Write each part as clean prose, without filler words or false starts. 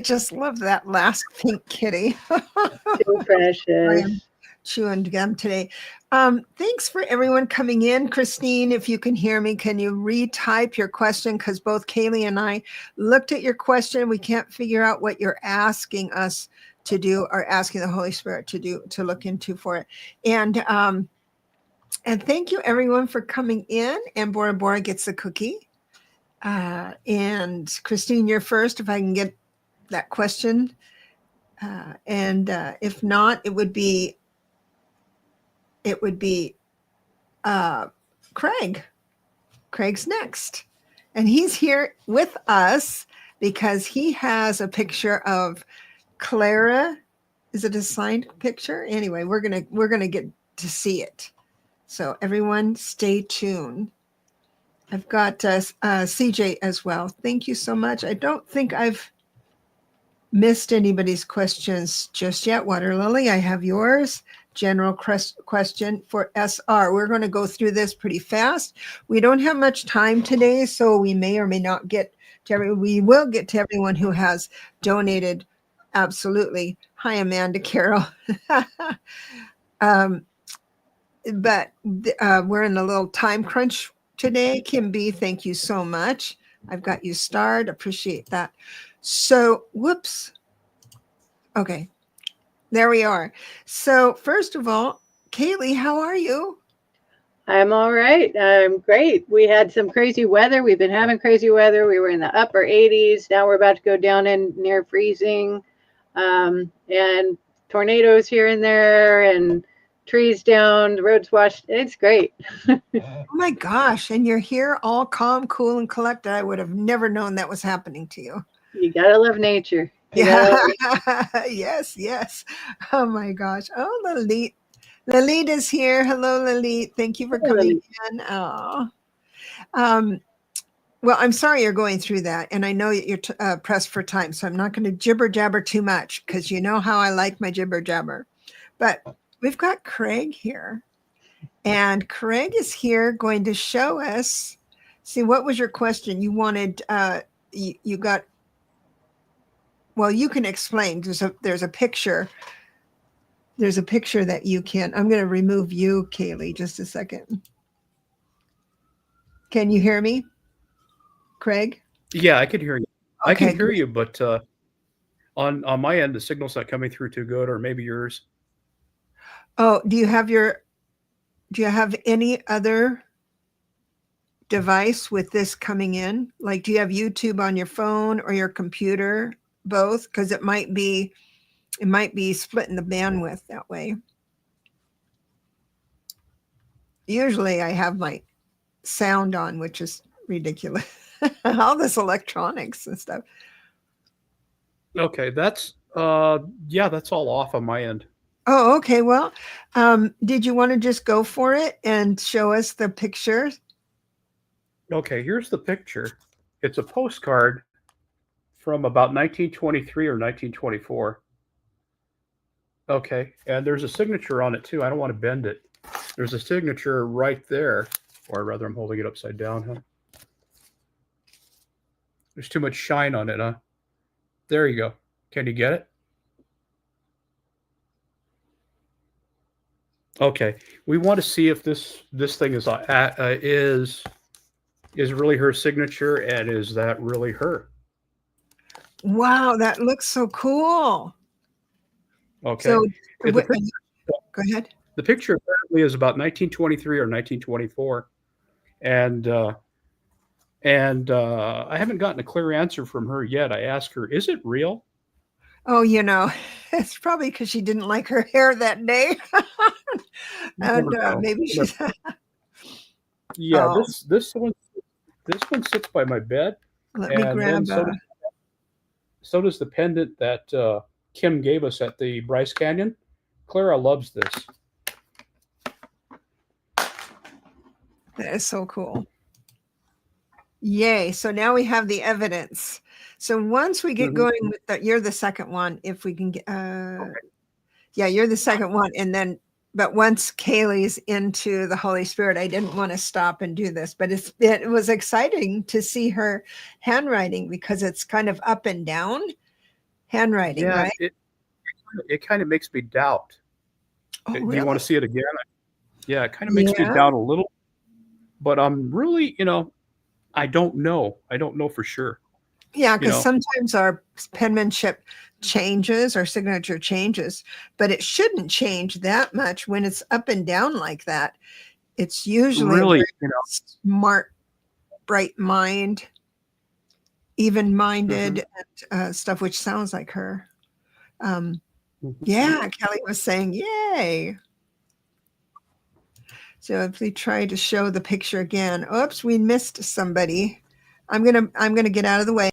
just love that last pink kitty. Too I precious. am chewing gum today. Thanks for everyone coming in. Christine, if you can hear me, can you retype your question? Because both Kaylee and I looked at your question. We can't figure out what you're asking us to do or asking the Holy Spirit to do, to look into for it. And thank you everyone for coming in. And Bora Bora gets the cookie. And Christine, you're first, if I can get that question. And if not, it would be Craig. Craig's next. And he's here with us because he has a picture of Clara. Is it a signed picture? Anyway, we're gonna get to see it. So everyone stay tuned. I've got CJ as well. Thank you so much. I don't think I've missed anybody's questions just yet. Water Lily, I have yours. General question for SR. We're going to go through this pretty fast. We don't have much time today, so we may or may not get to we will get to everyone who has donated. Absolutely. Hi, Amanda Carroll. But we're in a little time crunch today. Kim B, thank you so much. I've got you starred. Appreciate that. So, whoops. Okay, there we are. So, first of all, Kaylee, how are you? I'm all right. I'm great. We had some crazy weather. We've been having crazy weather. We were in the upper 80s. Now we're about to go down in near freezing. And tornadoes here and there, and trees down, the roads washed. It's great. Oh my gosh. And you're here all calm, cool, and collected. I would have never known that was happening to you. You gotta love nature. Yeah. Yes, yes. Oh my gosh. Oh, Lalit. Lalit is here. Hello, Lalit. Thank you for coming in. Oh. Well, I'm sorry you're going through that. And I know you're pressed for time. So I'm not going to jibber jabber too much because you know how I like my jibber jabber. But we've got Craig here. And Craig is here going to show us. See, what was your question? You wanted, you got, well, you can explain. There's a picture. There's a picture that you can. I'm going to remove you, Kaylee, just a second. Can you hear me, Craig? Yeah, I can hear you. Okay, I can hear you, but on my end, the signal's not coming through too good, or maybe yours. Oh, do you have any other device with this coming in? Like, do you have YouTube on your phone or your computer? Both? Because it might be splitting the bandwidth that way. Usually I have my sound on, which is ridiculous. All this electronics and stuff. Okay, that's that's all off on my end. Oh, okay. Well, did you want to just go for it and show us the picture? Okay, here's the picture. It's a postcard from about 1923 or 1924. Okay, and there's a signature on it too. I don't want to bend it. There's a signature right there, or rather I'm holding it upside down, huh? There's too much shine on it, huh? There you go. Can you get it? Okay, we want to see if this thing is really her signature, and is that really her? Wow, that looks so cool. Okay. So, go ahead. The picture apparently is about 1923 or 1924, and I haven't gotten a clear answer from her yet. I asked her, "Is it real?" Oh, it's probably because she didn't like her hair that day, and maybe she's. Yeah, oh. This one sits by my bed. Let me grab. So does the pendant that Kim gave us at the Bryce Canyon. Clara loves this. That is so cool. Yay. So now we have the evidence. So once we get going with that, you're the second one. If we can get, okay. Yeah, you're the second one. And then, but once Kaylee's into the Holy Spirit, I didn't want to stop and do this, but it was exciting to see her handwriting because it's kind of up and down. handwriting, Yeah, right? it kind of makes me doubt. Oh, Do you want really? to see it again? Yeah, it kind of makes me Yeah. doubt a little, but I'm really, I don't know. I don't know for sure. Yeah, You because know, sometimes our penmanship changes, our signature changes, but it shouldn't change that much when it's up and down like that. It's usually a really, very smart, bright mind, even-minded, mhm, and stuff, which sounds like her. Um, mhm. yeah, Kelly was saying, yay. So if we try to show the picture again, oops, we missed somebody. I'm gonna get out of the way.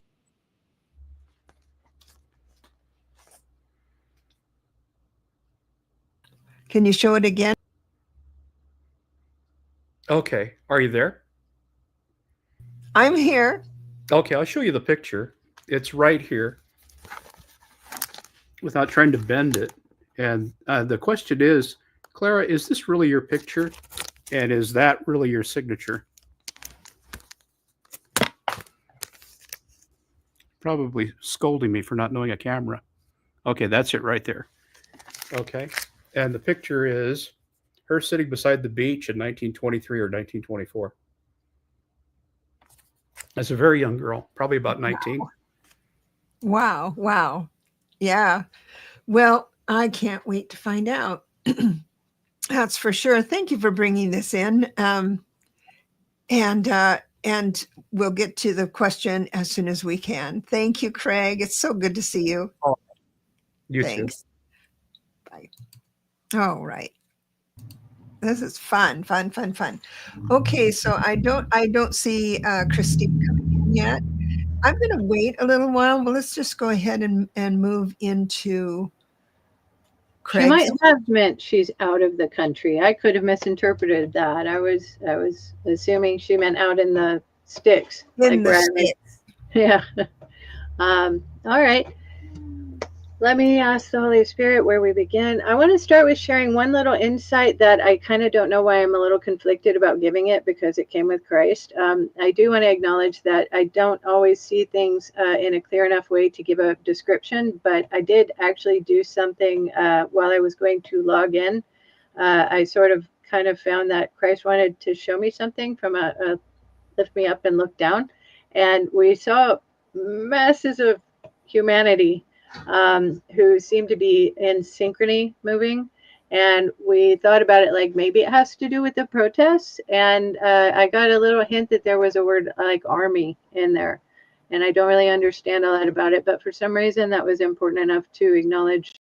Can you show it again? Okay, are you there? I'm here. Okay, I'll show you the picture. It's right here without trying to bend it. And the question is, Clara, is this really your picture? And is that really your signature? Probably scolding me for not knowing a camera. Okay, that's it right there. Okay. And the picture is her sitting beside the beach in 1923 or 1924. As a very young girl, probably about 19. Wow, wow. Yeah. Well, I can't wait to find out. That's for sure. Thank you for bringing this in. And we'll get to the question as soon as we can. Thank you, Craig. It's so good to see you. Oh, you too. Thanks. Bye. All right. This is fun, fun, fun, fun. Okay, so I don't see Christine coming in yet. I'm going to wait a little while, but let's just go ahead and move into She might Craig's. have meant she's out of the country. I could have misinterpreted that. I was assuming she meant out in the sticks, In like the where I live. States. Yeah. All right. Let me ask the Holy Spirit where we begin. I want to start with sharing one little insight that I kind of don't know why I'm a little conflicted about giving it because it came with Christ. I do want to acknowledge that I don't always see things in a clear enough way to give a description, but I did actually do something while I was going to log in. I sort of kind of found that Christ wanted to show me something from a lift me up and look down. And we saw masses of humanity who seemed to be in synchrony moving. And we thought about it like maybe it has to do with the protests. And I got a little hint that there was a word like army in there. And I don't really understand a lot about it, but for some reason that was important enough to acknowledge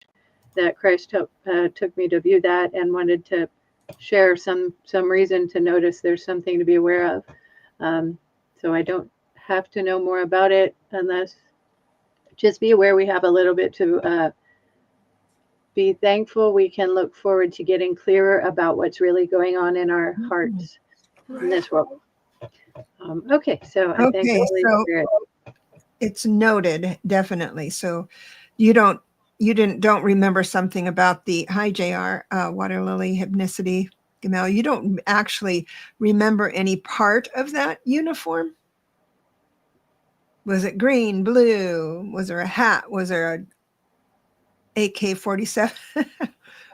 that Christ took me to view that and wanted to share some reason to notice there's something to be aware of. So I don't have to know more about it unless just be aware we have a little bit to be thankful. We can look forward to getting clearer about what's really going on in our hearts in this world. Okay, so I thank the Okay, Holy so Spirit. it's noted, definitely. So you don't remember something about the hi JR, water lily hypnicity, Gamel. You don't actually remember any part of that uniform? Was it green, blue? Was there a hat? Was there a AK-47?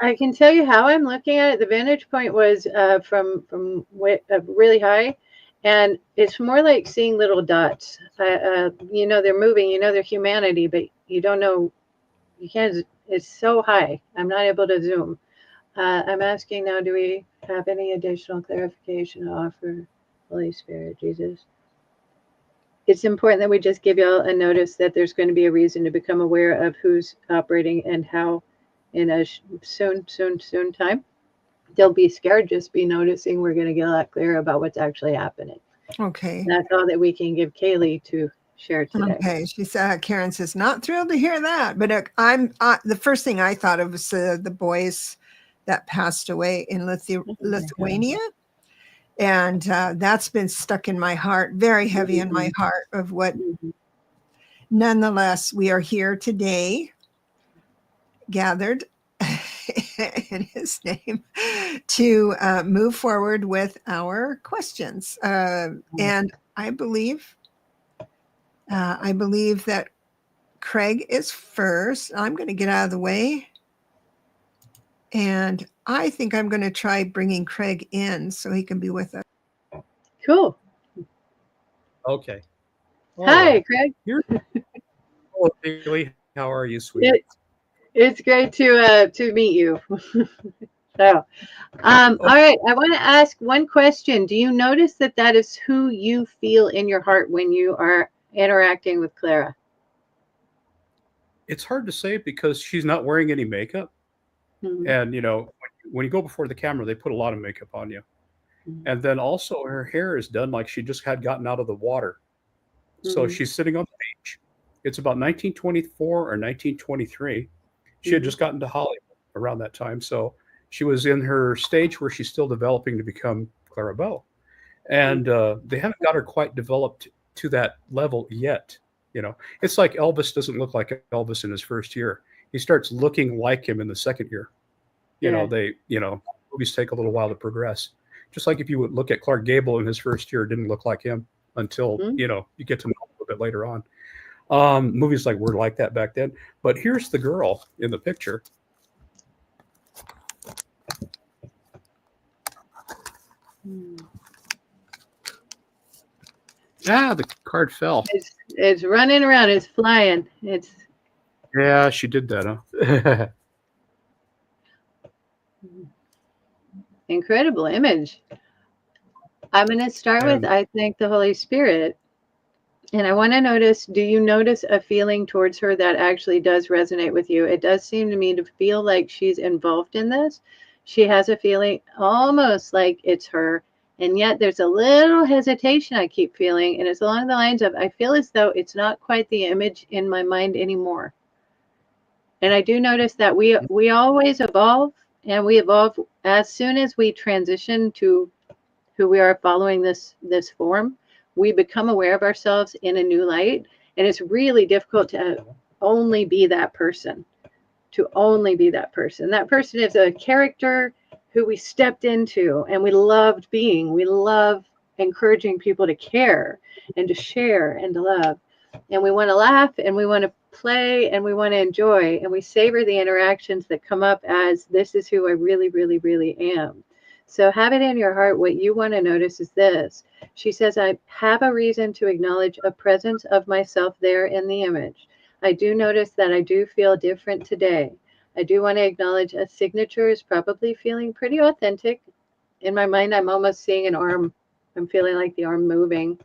I can tell you how I'm looking at it. The vantage point was from really high, and it's more like seeing little dots. They're moving. They're humanity, but you don't know. You can't. It's so high. I'm not able to zoom. I'm asking now. Do we have any additional clarification to offer, Holy Spirit, Jesus? It's important that we just give y'all a notice that there's going to be a reason to become aware of who's operating and how in a soon time. Don't be scared, just be noticing. We're going to get a lot clearer about what's actually happening. Okay. That's all that we can give Kaylee to share today. Okay. She said, Karen says, not thrilled to hear that. But the first thing I thought of was the boys that passed away in Lithuania. And that's been stuck in my heart, very heavy in my heart of what. Nonetheless, we are here today, gathered in his name, to move forward with our questions. And I believe that Craig is first. I'm going to get out of the way. And I think I'm going to try bringing Craig in so he can be with us. Cool. Okay. All Hi, right. Craig. Hello, Bailey. How are you, sweetie? It's great to meet you. So, all right. I want to ask one question. Do you notice that that is who you feel in your heart when you are interacting with Clara? It's hard to say because she's not wearing any makeup. Mhm. And, when you go before the camera, they put a lot of makeup on you. Mhm. And then also her hair is done like she just had gotten out of the water. So Mhm. she's sitting on the beach. It's about 1924 or 1923. She had Mhm. just gotten to Hollywood around that time. So she was in her stage where she's still developing to become Clara Bow. And they haven't got her quite developed to that level yet. It's like Elvis doesn't look like Elvis in his first year. He starts looking like him in the second year. Yeah. Movies take a little while to progress. Just like if you would look at Clark Gable in his first year, it didn't look like him until, Mhm. you get to know him a little bit later on. Movies were like that back then. But here's the girl in the picture. The card fell. It's running around. It's flying. Yeah, she did that, huh? Incredible image. I'm going to start with, I thank the Holy Spirit. And I want to notice, do you notice a feeling towards her that actually does resonate with you? It does seem to me to feel like she's involved in this. She has a feeling almost like it's her. And yet there's a little hesitation I keep feeling. And it's along the lines of, I feel as though it's not quite the image in my mind anymore. And I do notice that we always evolve, and we evolve as soon as we transition to who we are following this form. We become aware of ourselves in a new light, and it's really difficult to only be that person. That person is a character who we stepped into and we loved being. We love encouraging people to care and to share and to love. And we want to laugh and we want to play and we want to enjoy, and we savor the interactions that come up as this is who I really, really, really am. So have it in your heart. What you want to notice is this. She says, I have a reason to acknowledge a presence of myself there in the image. I do notice that I do feel different today. I do want to acknowledge a signature is probably feeling pretty authentic. In my mind, I'm almost seeing an arm. I'm feeling like the arm moving.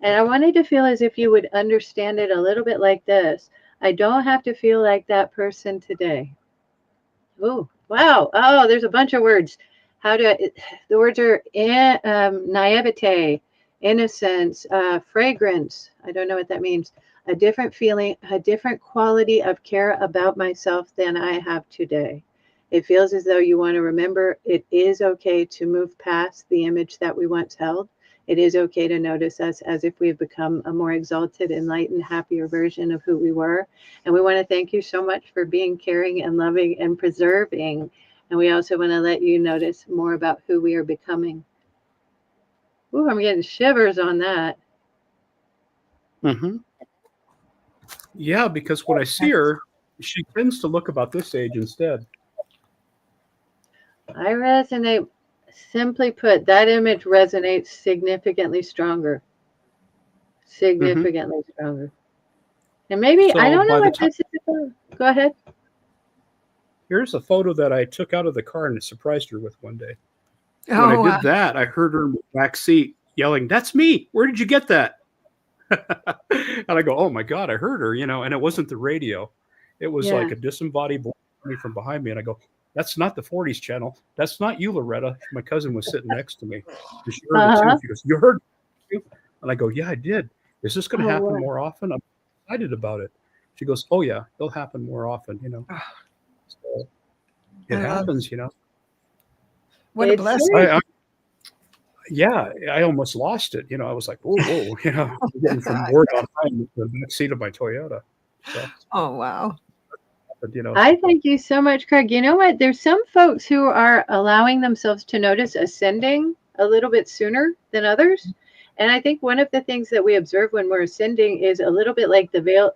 And I wanted to feel as if you would understand it a little bit like this. I don't have to feel like that person today. Oh, wow. Oh, there's a bunch of words. The words are naivete, innocence, fragrance. I don't know what that means. A different feeling, a different quality of care about myself than I have today. It feels as though you want to remember it is okay to move past the image that we once held. It is okay to notice us as if we've become a more exalted, enlightened, happier version of who we were. And we want to thank you so much for being caring and loving and preserving. And we also want to let you notice more about who we are becoming. Ooh, I'm getting shivers on that. Mm-hmm. Yeah, because when I see her, she tends to look about this age instead. I resonate. Simply put, that image resonates significantly stronger. Significantly stronger. And maybe, I So don't know by the what time, this is about. Go ahead. here's a photo that I took out of the car and surprised her with one day. When I Oh, did that, I heard her in the back seat yelling, "That's me! Where did you get that?" And I go, "Oh my God, I heard her," and it wasn't the radio. It was Yeah. like a disembodied voice coming from behind me. And I go, "That's not the 40s channel. That's not you, Loretta." My cousin was sitting next to me. And she heard it too. Uh-huh. She goes, "You heard it too?" And I go, "Yeah, I did. Is this going to Oh, happen wow. more often?" I'm excited about it. She goes, "Oh yeah, it'll happen more often, So it I love happens, what a It's blessing. I almost lost it. I was like, whoa, getting from word on time to the back seat of my Toyota. So, Oh, wow. but, I thank you so much, Craig. You know what? There's some folks who are allowing themselves to notice ascending a little bit sooner than others. And I think one of the things that we observe when we're ascending is a little bit like the veil.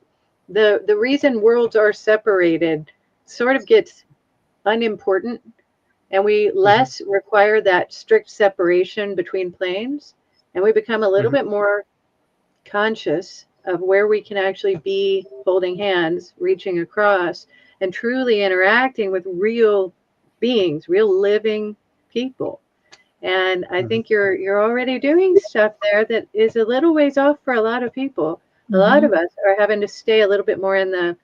the reason worlds are separated sort of gets unimportant, and we less require that strict separation between planes, and we become a little bit more conscious of where we can actually be holding hands, reaching across, and truly interacting with real beings, real living people. And I think you're already doing stuff there that is a little ways off for a lot of people. A lot of us are having to stay a little bit more in the,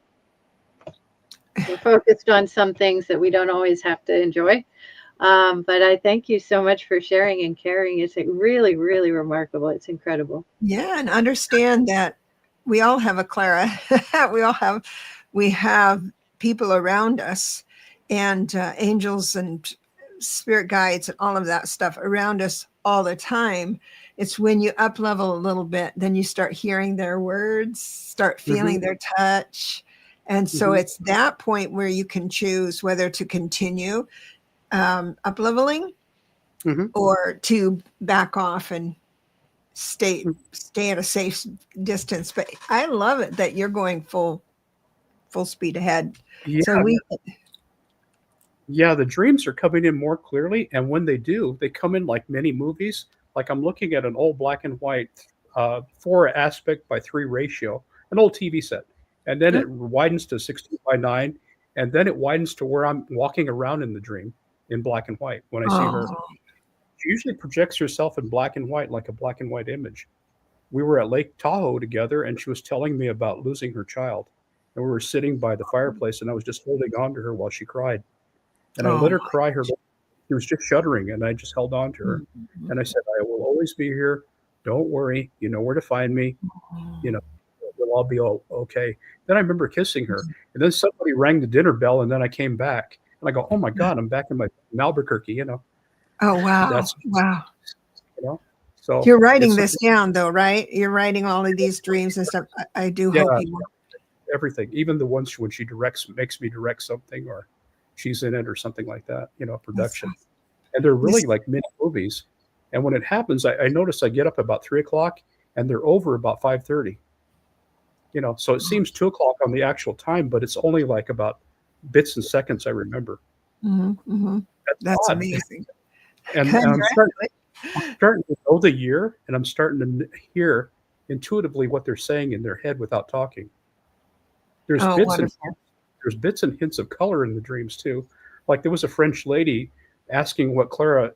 we're focused on some things that we don't always have to enjoy. But I thank you so much for sharing and caring. It's like really, really remarkable. It's incredible. Yeah, and understand that we all have a Clara. we have people around us, and angels and spirit guides and all of that stuff around us all the time. It's when you up level a little bit, then you start hearing their words, start feeling their touch. And so it's that point where you can choose whether to continue up leveling or to back off and stay at a safe distance. But I love it that you're going full speed ahead. Yeah. So Yeah, the dreams are coming in more clearly, and when they do, they come in like many movies. Like I'm looking at an old black and white 4 aspect by 3 ratio, an old TV set, and then it widens to 16 by 9, and then it widens to where I'm walking around in the dream in black and white. When I see her, she usually projects herself in black and white, like a black and white image. We were at Lake Tahoe together, and she was telling me about losing her child, and we were sitting by the fireplace, and I was just holding on to her while she cried. And I let her cry her. She was just shuddering, and I just held on to her. And I said, I will always be here. Don't worry. You know where to find me. You know, we'll all be okay. Then I remember kissing her. And then somebody rang the dinner bell, and then I came back. And I go, oh, my God, I'm back in my Albuquerque, you know. Oh, wow. That's, wow. You know, so you're writing this down, though, right? You're writing all of these dreams and stuff. I do hope you will. Everything, even the ones when she makes me direct something, or she's in it or something like that, you know, production. Awesome. And they're really like mini movies. And when it happens, I notice I get up about 3:00 and they're over about 5:30. You know, so it seems 2:00 on the actual time, but it's only like about bits and seconds I remember. That's amazing. And I'm starting to know the year, and I'm starting to hear intuitively what they're saying in their head without talking. There's bits and hints of color in the dreams too. Like there was a French lady asking Clara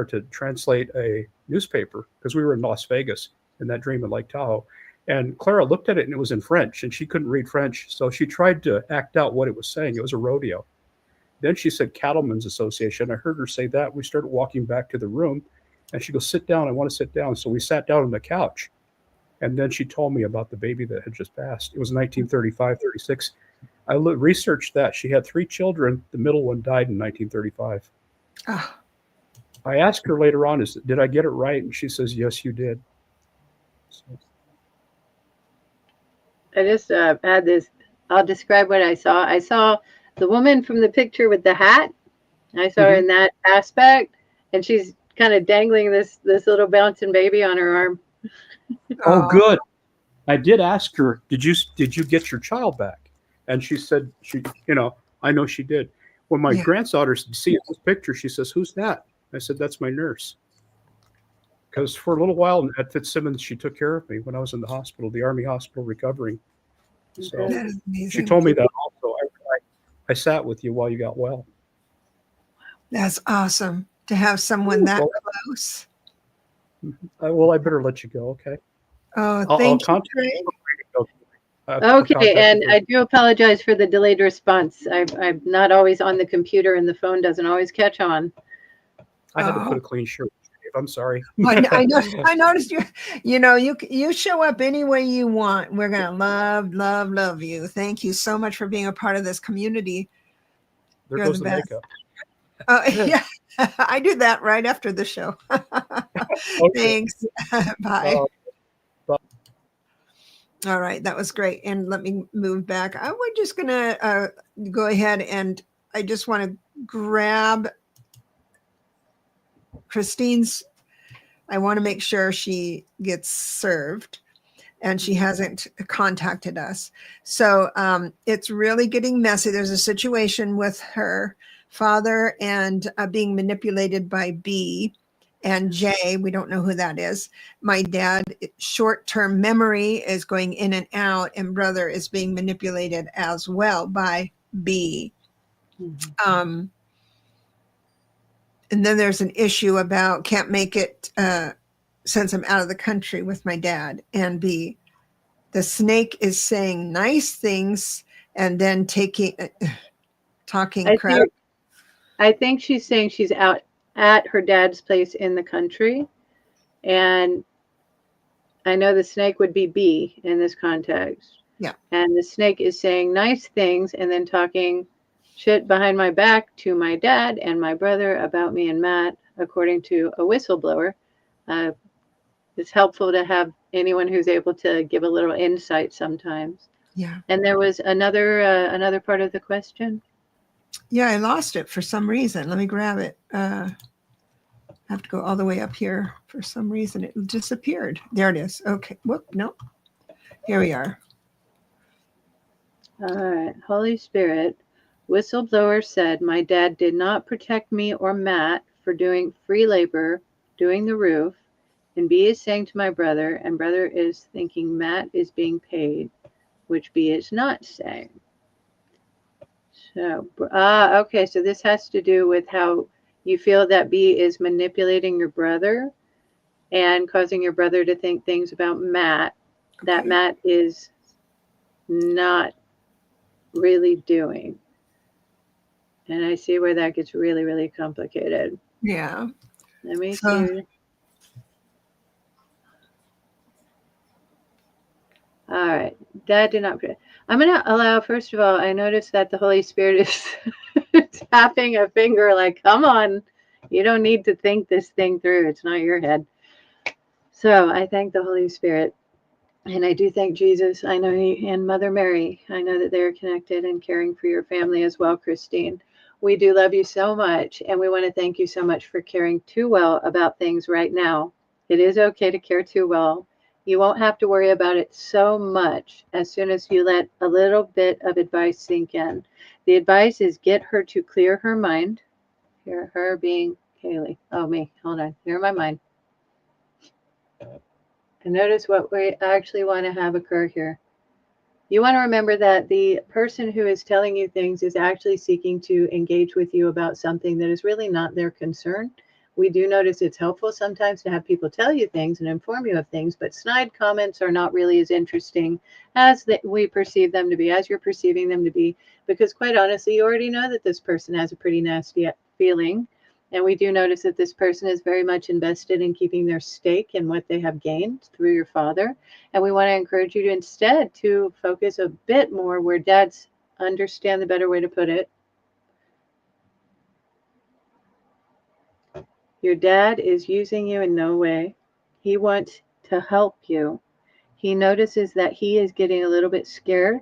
to translate a newspaper, because we were in Las Vegas in that dream at Lake Tahoe. And Clara looked at it and it was in French, and she couldn't read French. So she tried to act out what it was saying. It was a rodeo. Then she said Cattlemen's Association. I heard her say that. We started walking back to the room, and she goes, sit down. I want to sit down. So we sat down on the couch. And then she told me about the baby that had just passed. It was 1935, 36. I researched that. She had 3 children. The middle one died in 1935. I asked her later on, did I get it right? And she says, yes, you did. So. I just had this, I'll describe what I saw. I saw the woman from the picture with the hat. I saw her in that aspect, and she's kind of dangling this little bouncing baby on her arm. Oh, good. I did ask her, did you get your child back? And she said, I know she did. When my granddaughter sees this picture, she says, who's that? I said, that's my nurse. Because for a little while at Fitzsimmons, she took care of me when I was in the hospital, the Army hospital, recovering. So she told me that also. I sat with you while you got well. That's awesome to have someone that close. Well, I better let you go, okay? Oh, thank you, Craig. Okay, and I do apologize for the delayed response. I'm not always on the computer, and the phone doesn't always catch on. I had to put a clean shirt. I'm sorry. I noticed you. You know, you show up any way you want. We're gonna love you. Thank you so much for being a part of this community. There goes the makeup. Yeah, I do that right after the show. Thanks. Bye. Bye. All right, that was great. And let me move back. We're just gonna go ahead, and I just want to grab Christine's. I want to make sure she gets served. and she hasn't contacted us. So it's really getting messy. There's a situation with her father and being manipulated by B and J. We don't know who that is. My dad, short-term memory is going in and out, and brother is being manipulated as well by B. And then there's an issue about can't make it since I'm out of the country with my dad. And B, the snake is saying nice things and then talking crap. I think she's saying she's out at her dad's place in the country. And I know the snake would be B in this context. Yeah. And the snake is saying nice things and then talking shit behind my back to my dad and my brother about me and Matt, according to a whistleblower. It's helpful to have anyone who's able to give a little insight sometimes. Yeah. And there was another part of the question. Yeah, I lost it for some reason. Let me grab it. I have to go all the way up here. For some reason, it disappeared. There it is. Okay. Whoop. Nope. Here we are. All right. Holy Spirit, whistleblower said, my dad did not protect me or Matt for doing free labor, doing the roof. And B is saying to my brother, and brother is thinking Matt is being paid, which B is not saying. So, okay. So this has to do with how you feel that B is manipulating your brother and causing your brother to think things about Matt that Matt is not really doing. And I see where that gets really, really complicated. Yeah. Let me see. All right. Dad did not. I'm going to allow, first of all, I noticed that the Holy Spirit is tapping a finger like, come on. You don't need to think this thing through. It's not your head. So I thank the Holy Spirit. And I do thank Jesus. I know and Mother Mary. I know that they're connected and caring for your family as well, Christine. We do love you so much. And we want to thank you so much for caring too well about things right now. It is okay to care too well. You won't have to worry about it so much as soon as you let a little bit of advice sink in. The advice is get her to clear her mind. Here, her being Kaylee. Oh, me. Hold on. Clear my mind. And notice what we actually want to have occur here. You want to remember that the person who is telling you things is actually seeking to engage with you about something that is really not their concern. We do notice it's helpful sometimes to have people tell you things and inform you of things, but snide comments are not really as interesting as we perceive them to be, as you're perceiving them to be, because quite honestly, you already know that this person has a pretty nasty feeling. And we do notice that this person is very much invested in keeping their stake in what they have gained through your father. And we want to encourage you to instead to focus a bit more where dads understand the better way to put it. Your dad is using you in no way. He wants to help you. He notices that he is getting a little bit scared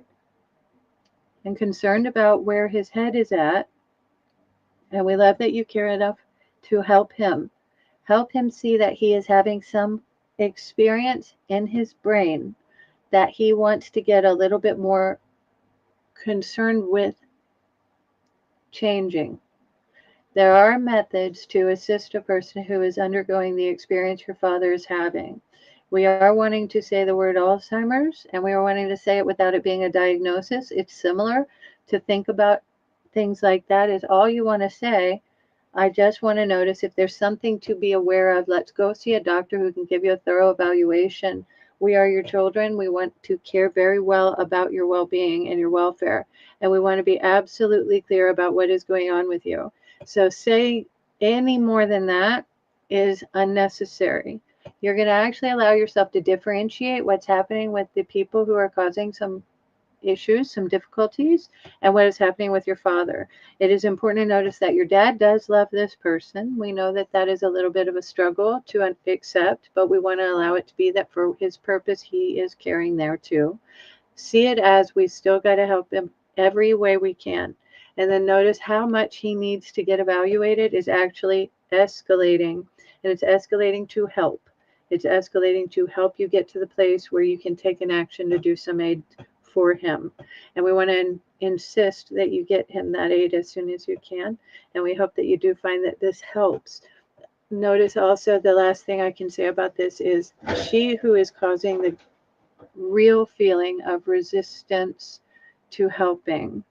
and concerned about where his head is at. And we love that you care enough to help him. Help him see that he is having some experience in his brain that he wants to get a little bit more concerned with changing. There are methods to assist a person who is undergoing the experience your father is having. We are wanting to say the word Alzheimer's, and we are wanting to say it without it being a diagnosis. It's similar to think about things like that is all you want to say. I just want to notice if there's something to be aware of. Let's go see a doctor who can give you a thorough evaluation. We are your children. We want to care very well about your well-being and your welfare. And we want to be absolutely clear about what is going on with you. So say any more than that is unnecessary. You're going to actually allow yourself to differentiate what's happening with the people who are causing some issues, some difficulties, and what is happening with your father. It is important to notice that your dad does love this person. We know that that is a little bit of a struggle to accept, but we want to allow it to be that for his purpose, he is caring there too. See it as we still got to help him every way we can. And then notice how much he needs to get evaluated is actually escalating, and it's escalating to help. It's escalating to help you get to the place where you can take an action to do some aid for him. And we want to insist that you get him that aid as soon as you can. And we hope that you do find that this helps. Notice also the last thing I can say about this is she who is causing the real feeling of resistance to helping.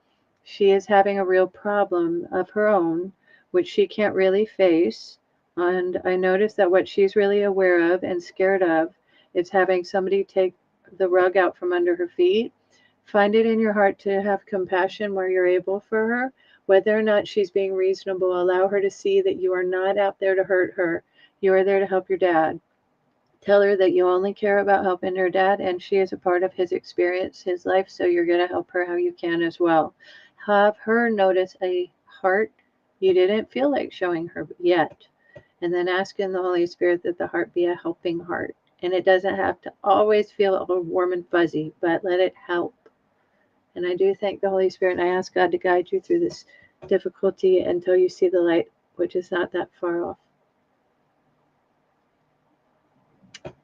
She is having a real problem of her own, which she can't really face. And I notice that what she's really aware of and scared of is having somebody take the rug out from under her feet. Find it in your heart to have compassion where you're able for her. Whether or not she's being reasonable, allow her to see that you are not out there to hurt her. You are there to help your dad. Tell her that you only care about helping her dad, and she is a part of his experience, his life, so you're going to help her how you can as well. Have her notice a heart you didn't feel like showing her yet, and then ask in the Holy Spirit that the heart be a helping heart. And it doesn't have to always feel all warm and fuzzy, but let it help. And I do thank the Holy Spirit, and I ask God to guide you through this difficulty until you see the light, which is not that far off.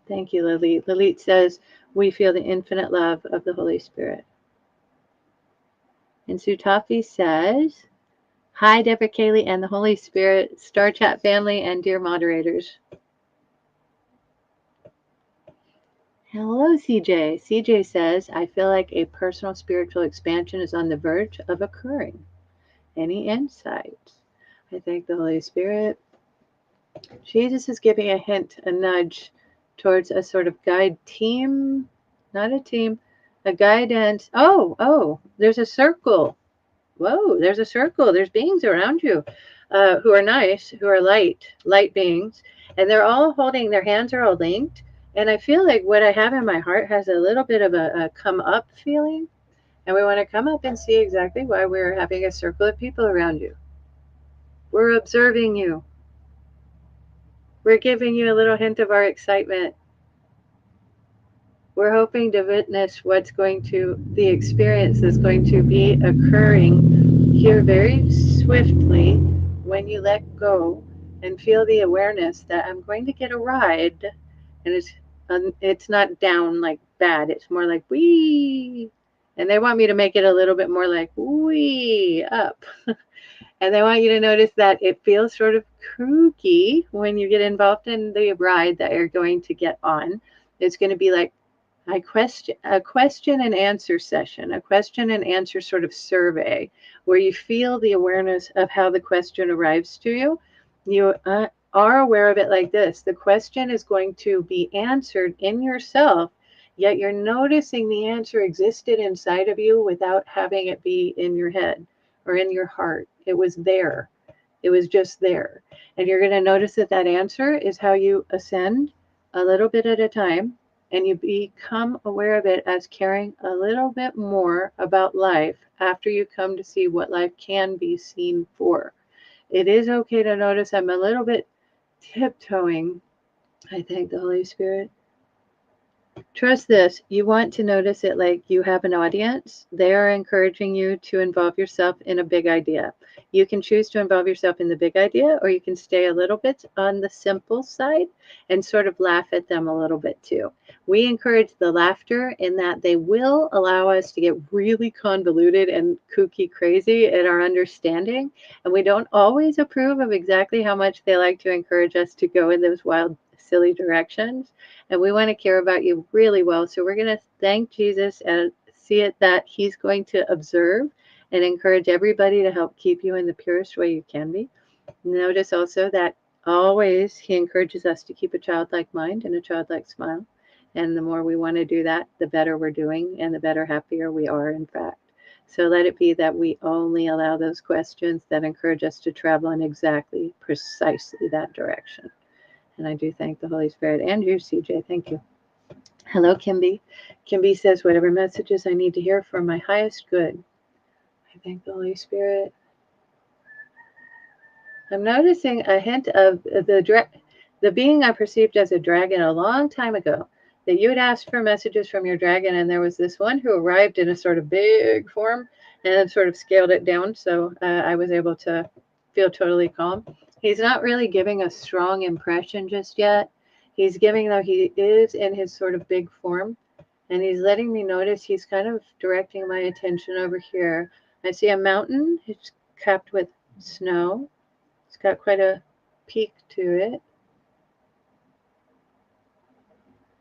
Thank you, Lalit. Lalit says, we feel the infinite love of the Holy Spirit. And Sutafi says, hi, Deborah, Kaylee, and the Holy Spirit, Star Chat family, and dear moderators. Hello, CJ. CJ says, I feel like a personal spiritual expansion is on the verge of occurring. Any insights? I thank the Holy Spirit. Jesus is giving a hint, a nudge towards a sort of guide team, not a team, a guidance. Oh, there's a circle. Whoa, there's a circle. There's beings around you who are nice, who are light beings, and they're all holding, their hands are all linked. And I feel like what I have in my heart has a little bit of a come up feeling. And we want to come up and see exactly why we're having a circle of people around you. We're observing you. We're giving you a little hint of our excitement. We're hoping to witness the experience that's going to be occurring here very swiftly when you let go and feel the awareness that I'm going to get a ride. And it's not down like bad. It's more like wee. And they want me to make it a little bit more like wee up. And they want you to notice that it feels sort of kooky when you get involved in the ride that you're going to get on. It's going to be like a question and answer session, a question and answer sort of survey where you feel the awareness of how the question arrives to you. You are aware of it like this. The question is going to be answered in yourself, yet you're noticing the answer existed inside of you without having it be in your head or in your heart. It was there. It was just there. And you're going to notice that that answer is how you ascend a little bit at a time, and you become aware of it as caring a little bit more about life after you come to see what life can be seen for. It is okay to notice I'm a little bit tiptoeing. I thank the Holy Spirit. Trust this. You want to notice it like you have an audience. They are encouraging you to involve yourself in a big idea. You can choose to involve yourself in the big idea, or you can stay a little bit on the simple side and sort of laugh at them a little bit too. We encourage the laughter in that they will allow us to get really convoluted and kooky crazy in our understanding. And we don't always approve of exactly how much they like to encourage us to go in those wild, silly directions. And we want to care about you really well. So we're going to thank Jesus and see it that he's going to observe and encourage everybody to help keep you in the purest way you can be. Notice also that always he encourages us to keep a childlike mind and a childlike smile. And the more we want to do that, the better we're doing and the better, happier we are, in fact. So let it be that we only allow those questions that encourage us to travel in exactly, precisely that direction. And I do thank the Holy Spirit and you, CJ. Thank you. Hello, Kimby. Kimby says, whatever messages I need to hear for my highest good. I thank the Holy Spirit. I'm noticing a hint of the being I perceived as a dragon a long time ago, that you had asked for messages from your dragon, and there was this one who arrived in a sort of big form and then sort of scaled it down. So I was able to feel totally calm. He's not really giving a strong impression just yet. He's giving, though he is in his sort of big form, and he's letting me notice he's kind of directing my attention over here. I see a mountain. It's capped with snow. It's got quite a peak to it.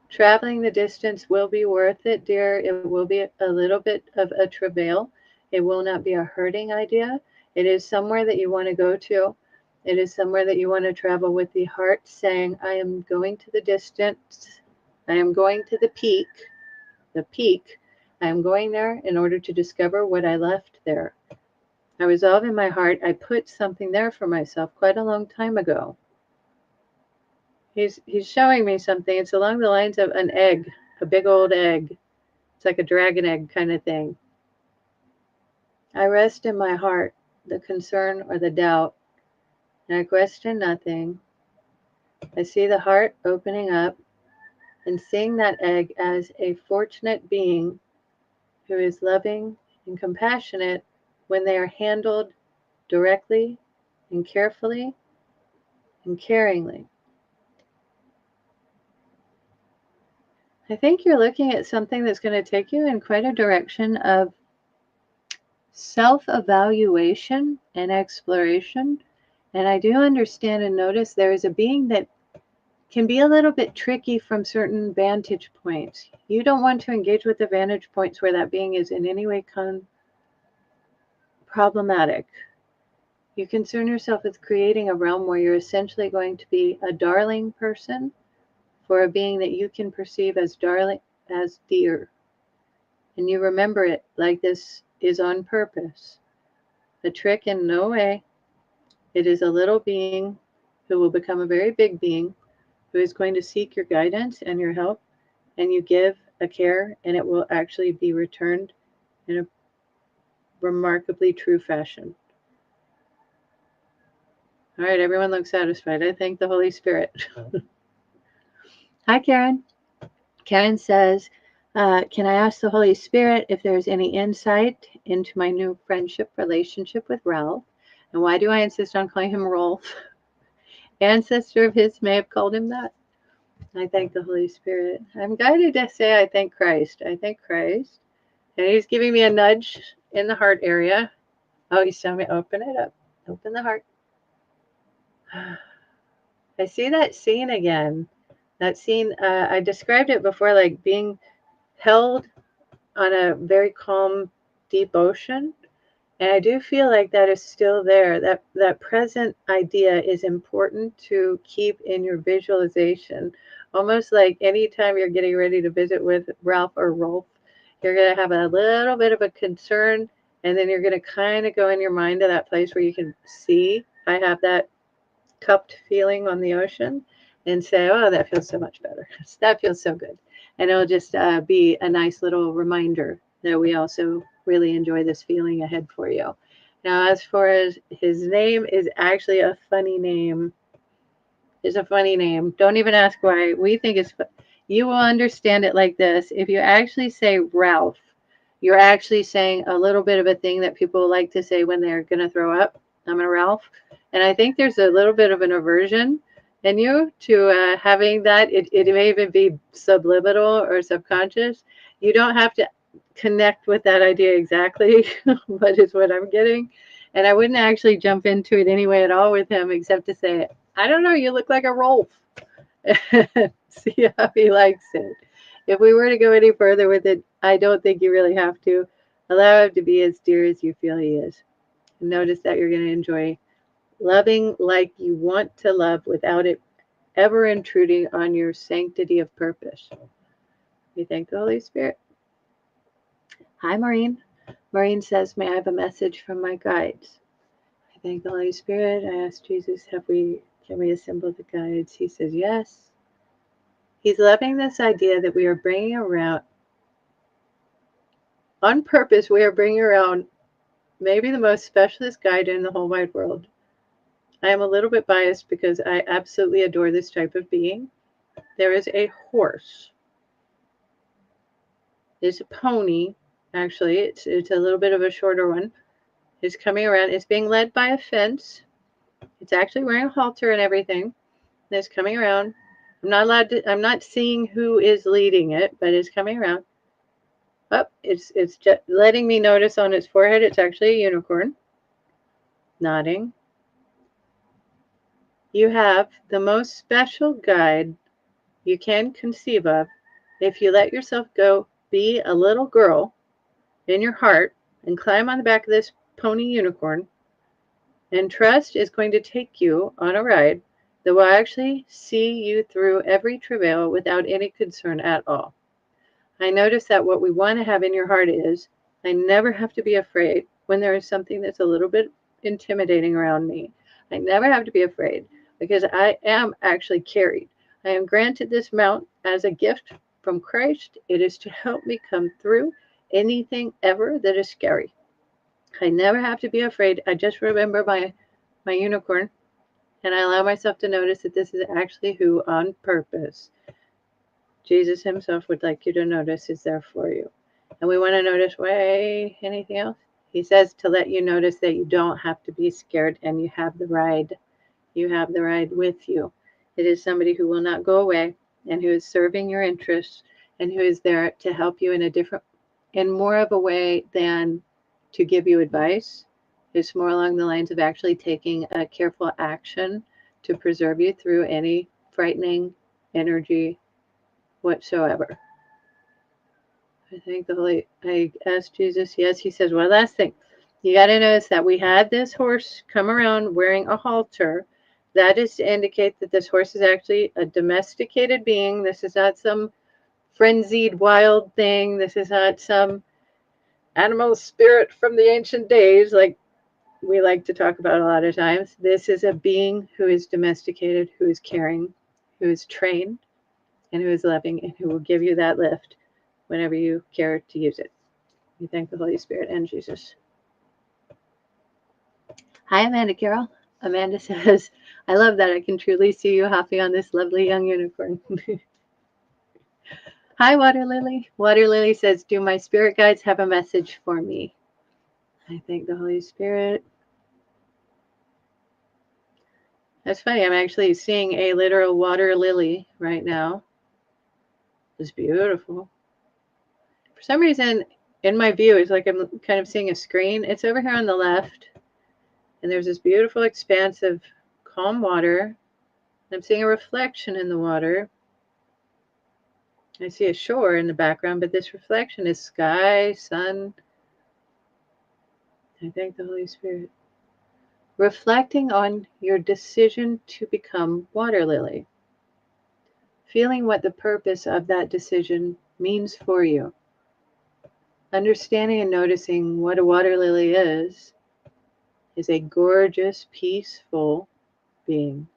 Traveling the distance will be worth it, dear. It will be a little bit of a travail. It will not be a hurting idea. It is somewhere that you want to go to. It is somewhere that you want to travel with the heart saying, I am going to the distance. I am going to the peak. The peak. I am going there in order to discover what I left there. I resolve in my heart, I put something there for myself quite a long time ago. He's showing me something. It's along the lines of an egg, a big old egg. It's like a dragon egg kind of thing. I rest in my heart, the concern or the doubt, and I question nothing. I see the heart opening up and seeing that egg as a fortunate being who is loving and compassionate when they are handled directly and carefully and caringly. I think you're looking at something that's going to take you in quite a direction of self-evaluation and exploration. And I do understand and notice there is a being that can be a little bit tricky from certain vantage points. You don't want to engage with the vantage points where that being is in any way problematic. You concern yourself with creating a realm where you're essentially going to be a darling person for a being that you can perceive as darling, as dear. And you remember it like this is on purpose. A trick in no way. It is a little being who will become a very big being who is going to seek your guidance and your help, and you give a care, and it will actually be returned in a remarkably true fashion. All right, everyone looks satisfied. I thank the Holy Spirit. Hi, Karen. Karen says, can I ask the Holy Spirit if there's any insight into my new friendship relationship with Ralph? And why do I insist on calling him Rolf? Ancestor of his may have called him that. I thank the Holy Spirit. I'm guided to say I thank Christ. I thank Christ. And he's giving me a nudge in the heart area. Oh, he's telling me open it up. Open the heart. I see that scene again. That scene, I described it before like being held on a very calm, deep ocean. And I do feel like that is still there. That present idea is important to keep in your visualization. Almost like anytime you're getting ready to visit with Ralph or Rolf, you're going to have a little bit of a concern, and then you're going to kind of go in your mind to that place where you can see. I have that cupped feeling on the ocean and say, oh, that feels so much better. That feels so good. And it'll just be a nice little reminder that we also really enjoy this feeling ahead for you. Now, as far as his name is actually a funny name. It's a funny name. Don't even ask why. We think it's you will understand it like this. If you actually say Ralph, you're actually saying a little bit of a thing that people like to say when they're going to throw up. I'm a Ralph. And I think there's a little bit of an aversion in you to having that. It may even be subliminal or subconscious. You don't have to connect with that idea exactly, but it's what I'm getting. And I wouldn't actually jump into it anyway at all with him, except to say, I don't know, you look like a Rolf. See how he likes it. If we were to go any further with it, I don't think you really have to. Allow him to be as dear as you feel he is. And notice that you're going to enjoy loving like you want to love without it ever intruding on your sanctity of purpose. We thank the Holy Spirit. Hi, Maureen. Maureen says, may I have a message from my guides? I thank the Holy Spirit. I asked Jesus, can we assemble the guides? He says, yes. He's loving this idea that we are bringing around, on purpose, we are bringing around maybe the most specialist guide in the whole wide world. I am a little bit biased because I absolutely adore this type of being. There is a horse. There's a pony. Actually, it's a little bit of a shorter one. It's coming around. It's being led by a fence. It's actually wearing a halter and everything. It's coming around. I'm not seeing who is leading it, but it's coming around. Oh, it's just letting me notice on its forehead, it's actually a unicorn. Nodding. You have the most special guide you can conceive of if you let yourself go be a little girl in your heart and climb on the back of this pony unicorn. And trust is going to take you on a ride that will actually see you through every travail without any concern at all. I notice that what we want to have in your heart is, I never have to be afraid when there is something that's a little bit intimidating around me. I never have to be afraid because I am actually carried. I am granted this mount as a gift from Christ. It is to help me come through anything ever that is scary. I never have to be afraid. I just remember my unicorn, and I allow myself to notice that this is actually who on purpose Jesus himself would like you to notice is there for you. And we want to notice way anything else. He says to let you notice that you don't have to be scared and you have the ride. You have the ride with you. It is somebody who will not go away and who is serving your interests and who is there to help you in more of a way than to give you advice. It's more along the lines of actually taking a careful action to preserve you through any frightening energy whatsoever. I asked Jesus, yes, he says, well, last thing, you got to notice that we had this horse come around wearing a halter. That is to indicate that this horse is actually a domesticated being. This is not some frenzied wild thing. This is not some animal spirit from the ancient days like we like to talk about a lot of times. This is a being who is domesticated, who is caring, who is trained, and who is loving, and who will give you that lift whenever you care to use it. We thank the Holy Spirit and Jesus. Hi, Amanda Carroll. Amanda says, I love that I can truly see you hopping on this lovely young unicorn. Hi, Water Lily. Water Lily says, do my spirit guides have a message for me? I thank the Holy Spirit. That's funny. I'm actually seeing a literal water lily right now. It's beautiful. For some reason, in my view, it's like I'm kind of seeing a screen. It's over here on the left. And there's this beautiful expanse of calm water. I'm seeing a reflection in the water. I see a shore in the background, but this reflection is sky, sun. I thank the Holy Spirit. Reflecting on your decision to become water lily. Feeling what the purpose of that decision means for you. Understanding and noticing what a water lily is a gorgeous, peaceful being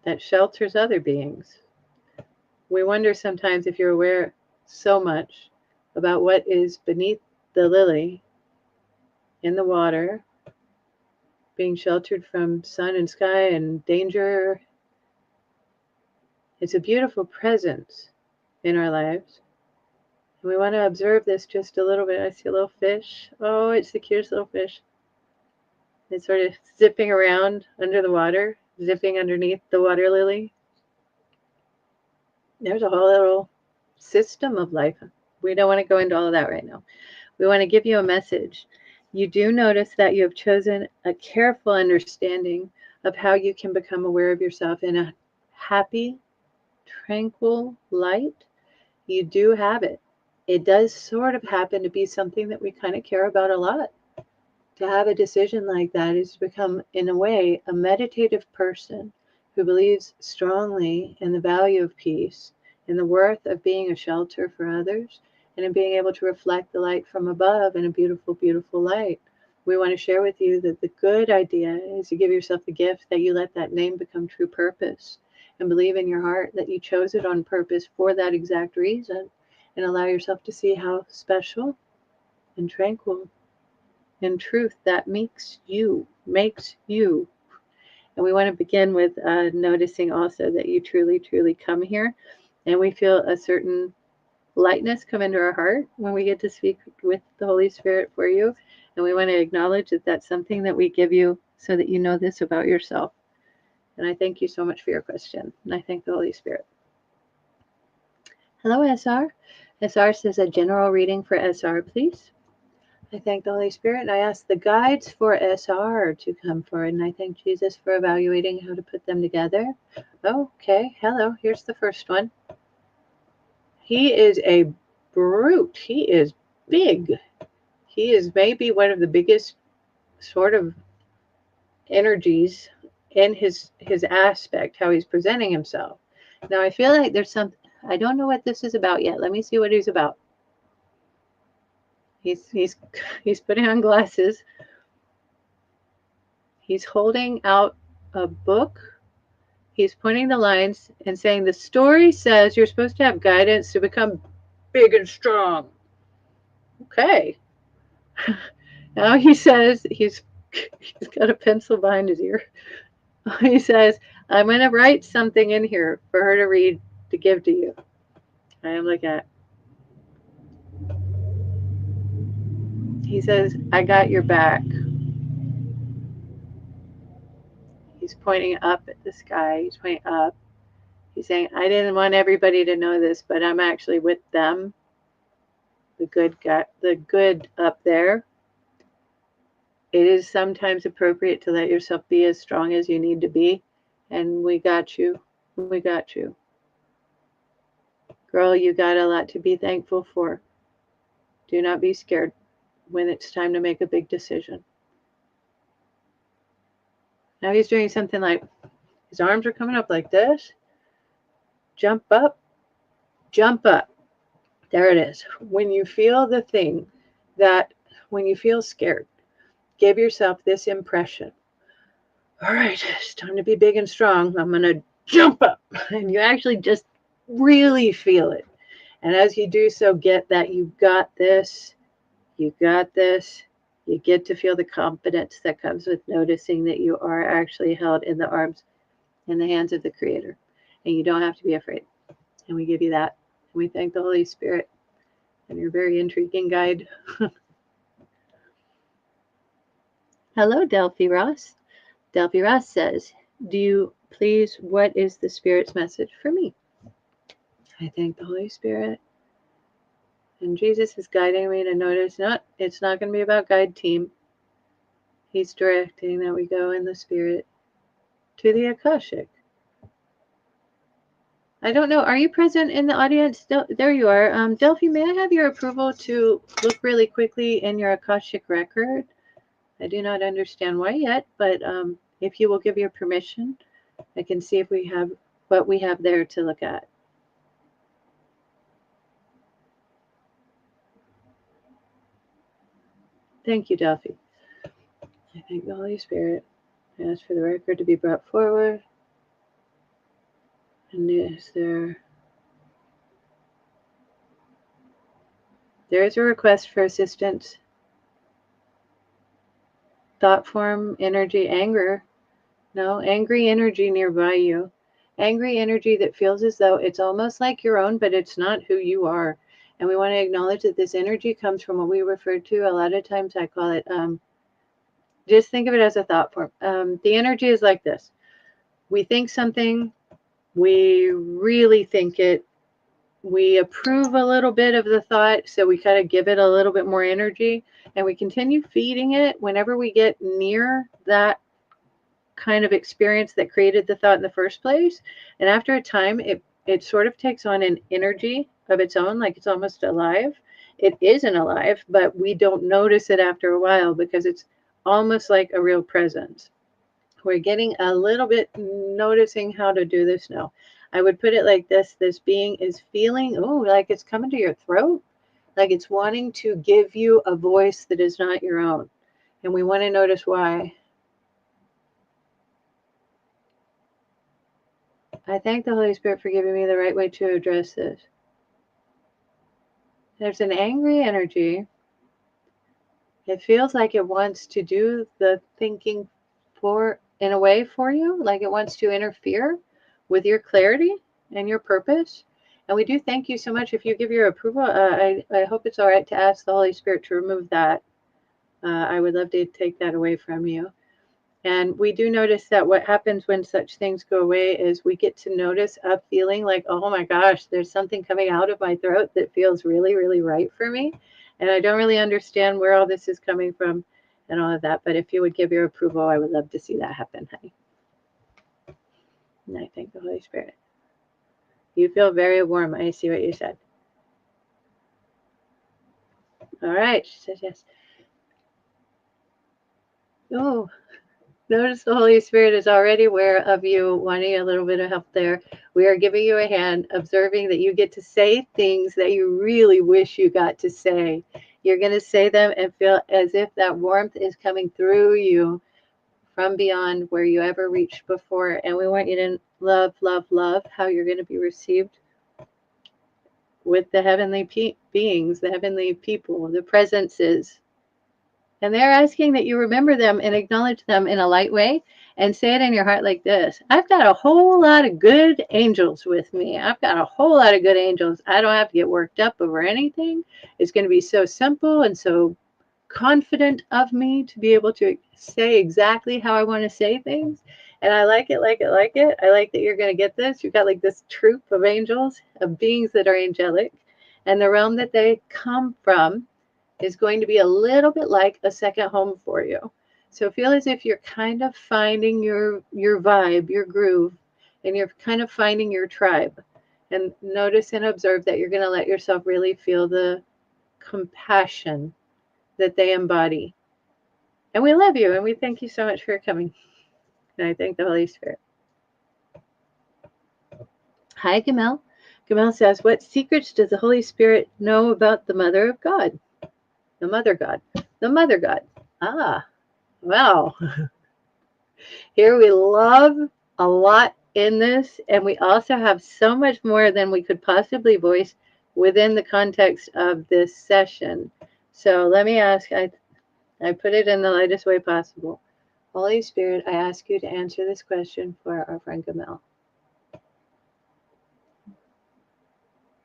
that shelters other beings. We wonder sometimes if you're aware so much about what is beneath the lily in the water, being sheltered from sun and sky and danger. It's a beautiful presence in our lives. And we want to observe this just a little bit. I see a little fish. Oh, it's the cutest little fish. It's sort of zipping around under the water, zipping underneath the water lily. There's a whole little system of life. We don't want to go into all of that right now. We want to give you a message. You do notice that you have chosen a careful understanding of how you can become aware of yourself in a happy, tranquil light. You do have it. It does sort of happen to be something that we kind of care about a lot. To have a decision like that is to become, in a way, a meditative person who believes strongly in the value of peace, in the worth of being a shelter for others, and in being able to reflect the light from above in a beautiful, beautiful light. We want to share with you that the good idea is to give yourself the gift that you let that name become true purpose and believe in your heart that you chose it on purpose for that exact reason, and allow yourself to see how special and tranquil and truth that makes you. And we want to begin with noticing also that you truly, truly come here, and we feel a certain lightness come into our heart when we get to speak with the Holy Spirit for you. And we want to acknowledge that that's something that we give you so that you know this about yourself. And I thank you so much for your question. And I thank the Holy Spirit. Hello, SR. SR says a general reading for SR, please. I thank the Holy Spirit, and I ask the guides for SR to come forward, and I thank Jesus for evaluating how to put them together. Okay, hello, here's the first one. He is a brute. He is big. He is maybe one of the biggest sort of energies in his aspect, how he's presenting himself. Now, I feel like there's something, I don't know what this is about yet. Let me see what he's about. He's putting on glasses. He's holding out a book. He's pointing the lines and saying, the story says you're supposed to have guidance to become big and strong. Okay. Now he says, he's got a pencil behind his ear. He says, I'm going to write something in here for her to read, to give to you. I am looking at. He says, I got your back. He's pointing up at the sky. He's pointing up. He's saying, I didn't want everybody to know this, but I'm actually with them. The good guy, the good up there. It is sometimes appropriate to let yourself be as strong as you need to be. And we got you. We got you. Girl, you got a lot to be thankful for. Do not be scared when it's time to make a big decision. Now he's doing something like, his arms are coming up like this. Jump up. Jump up. There it is. When you feel the thing that, when you feel scared, give yourself this impression. All right, it's time to be big and strong. I'm going to jump up. And you actually just really feel it. And as you do so, get that you got this. You got this. You get to feel the confidence that comes with noticing that you are actually held in the arms, in the hands of the Creator. And you don't have to be afraid. And we give you that. And we thank the Holy Spirit and your very intriguing guide. Hello, Delphi Ross. Delphi Ross says, do you please, what is the Spirit's message for me? I thank the Holy Spirit. And Jesus is guiding me to notice, it's not going to be about guide team. He's directing that we go in the Spirit to the Akashic. I don't know. Are you present in the audience? There you are. Delphi, may I have your approval to look really quickly in your Akashic record? I do not understand why yet, but if you will give your permission, I can see if we have what we have there to look at. Thank you, Delphi. I thank the Holy Spirit. I ask for the record to be brought forward. And is there is a request for assistance. Thought form, energy, anger. No, angry energy nearby you. Angry energy that feels as though it's almost like your own, but it's not who you are. And we want to acknowledge that this energy comes from what we refer to, a lot of times I call it, just think of it as a thought form. The energy is like this. We think something, we really think it, we approve a little bit of the thought, so we kind of give it a little bit more energy, and we continue feeding it whenever we get near that kind of experience that created the thought in the first place. And after a time, it sort of takes on an energy of its own, like it's almost alive. It isn't alive, but we don't notice it after a while because it's almost like a real presence. We're getting a little bit noticing how to do this now. I would put it like this. This being is feeling, like it's coming to your throat, like it's wanting to give you a voice that is not your own. And we want to notice why. I thank the Holy Spirit for giving me the right way to address this. There's an angry energy. It feels like it wants to do the thinking in a way for you, like it wants to interfere with your clarity and your purpose. And we do thank you so much. If you give your approval, I hope it's all right to ask the Holy Spirit to remove that. I would love to take that away from you. And we do notice that what happens when such things go away is we get to notice a feeling like, oh my gosh, there's something coming out of my throat that feels really, really right for me. And I don't really understand where all this is coming from and all of that. But if you would give your approval, I would love to see that happen, honey. And I thank the Holy Spirit. You feel very warm. I see what you said. All right. She says yes. Oh, notice the Holy Spirit is already aware of you, wanting a little bit of help there. We are giving you a hand, observing that you get to say things that you really wish you got to say. You're going to say them and feel as if that warmth is coming through you from beyond where you ever reached before. And we want you to love, love, love how you're going to be received with the heavenly beings, the heavenly people, the presences. And they're asking that you remember them and acknowledge them in a light way and say it in your heart like this. I've got a whole lot of good angels with me. I've got a whole lot of good angels. I don't have to get worked up over anything. It's going to be so simple and so confident of me to be able to say exactly how I want to say things. And I like it, like it, like it. I like that you're going to get this. You've got like this troop of angels, of beings that are angelic. And the realm that they come from is going to be a little bit like a second home for you. So feel as if you're kind of finding your vibe, your groove, and you're kind of finding your tribe. And notice and observe that you're going to let yourself really feel the compassion that they embody. And we love you, and we thank you so much for coming. And I thank the Holy Spirit. Hi, Gamel. Gamel says, what secrets does the Holy Spirit know about the Mother of God? The Mother God. The Mother God. Ah, well. Here we love a lot in this, and we also have so much more than we could possibly voice within the context of this session. So let me ask, I put it in the lightest way possible. Holy Spirit, I ask you to answer this question for our friend Gamel.